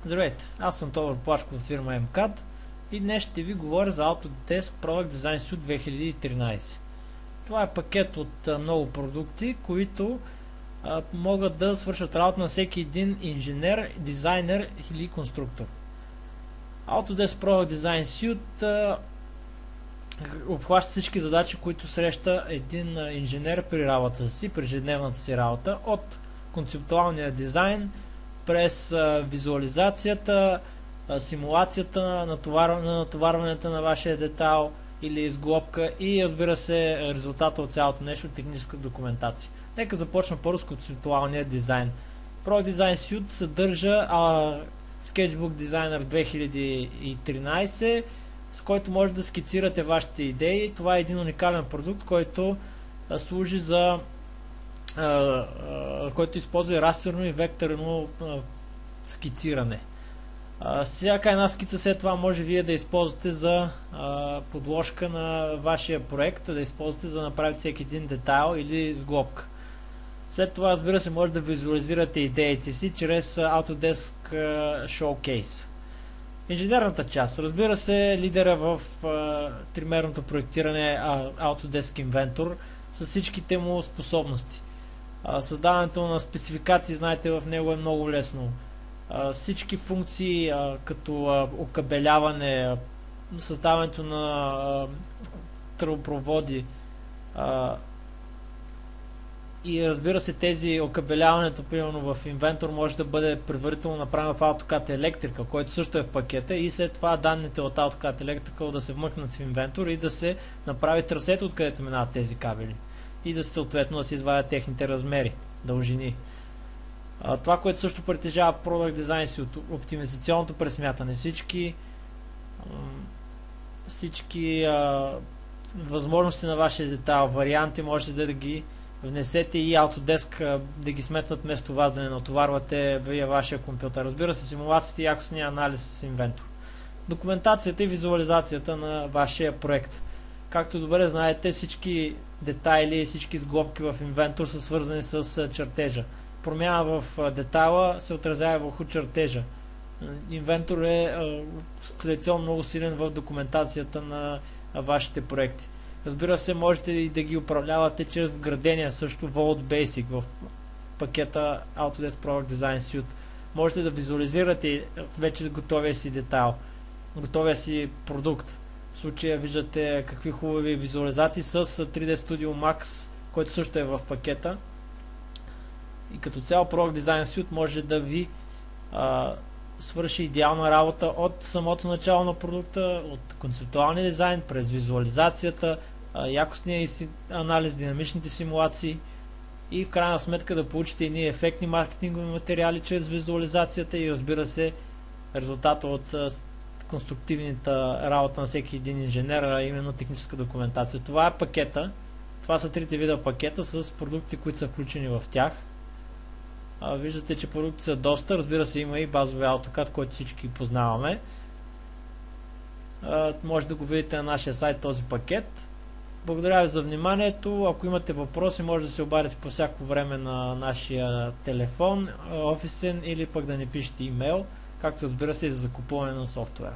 Здравейте, аз съм Тодор Плашков от фирма MCAD и днес ще ви говоря за Autodesk Product Design Suite 2013. Това е пакет от много продукти, които могат да свършат работа на всеки един инженер, дизайнер или конструктор. Autodesk Product Design Suite обхваща всички задачи, които среща един инженер при работата си, при ежедневната си работа, от концептуалния дизайн през визуализацията, симулацията на натоварването на вашия детайл или изглобка и, разбира се, резултата от цялото нещо, техническа документация. Нека започна първо с концептуалния дизайн. Product Design Suite съдържа Sketchbook Designer 2013, с който може да скицирате вашите идеи. Това е един уникален продукт, който служи за който използва растерно и векторно скициране. Всяка една скица след това може вие да използвате за подложка на вашия проект, да използвате за да направите всеки един детайл или сглобка. След това, разбира се, може да визуализирате идеите си чрез Autodesk Showcase. Инженерната част. Разбира се, лидера в тримерното проектиране е Autodesk Inventor с всичките му способности. Създаването на спецификации, знаете, в него е много лесно. Всички функции, като окабеляване, създаването на тръбопроводи и, разбира се, тези окабеляването, примерно в Inventor, може да бъде предварително направено в AutoCAD Electrical, който също е в пакета, и след това данните от AutoCAD Electrical да се вмъкнат в Inventor и да се направи трасето, откъдето минават тези кабели. И да съответно да се извадят техните размери, дължини. Това, което също притежава Product Design Suite, оптимизационното пресмятане, всички възможности на вашия детайл, варианти, можете да ги внесете и Autodesk да ги сметнат вместо вас, да не натоварвате вие вашия компютър. Разбира се, симулациите и якостния анализ с Inventor. Документацията и визуализацията на вашия проект. Както добре знаете, всички детайли и всички сглобки в Inventor са свързани с чертежа. Промяна в детайла се отразява върху чертежа. Inventor е традиционно много силен в документацията на вашите проекти. Разбира се, можете и да ги управлявате чрез вградения, също Vault Basic в пакета Autodesk Product Design Suite. Можете да визуализирате вече готовия си детайл, готовия си продукт. В случая виждате какви хубави визуализации с 3D Studio Max, който също е в пакета. И като цяло Product Design Suite може да ви свърши идеална работа от самото начало на продукта, от концептуалния дизайн, през визуализацията, якостния анализ, динамичните симулации и в крайна сметка да получите едни ефектни маркетингови материали чрез визуализацията и, разбира се, резултата от конструктивната работа на всеки един инженер, а именно техническа документация. Това е пакета. Това са трите вида пакета с продукти, които са включени в тях. Виждате, че продукти са доста. Разбира се, има и базови AutoCAD, който всички познаваме. Може да го видите на нашия сайт този пакет. Благодаря ви за вниманието. Ако имате въпроси, може да се обадите по всяко време на нашия телефон, офисен, или пък да ни пишете имейл, както, разбира се, и за закупуване на софтуера.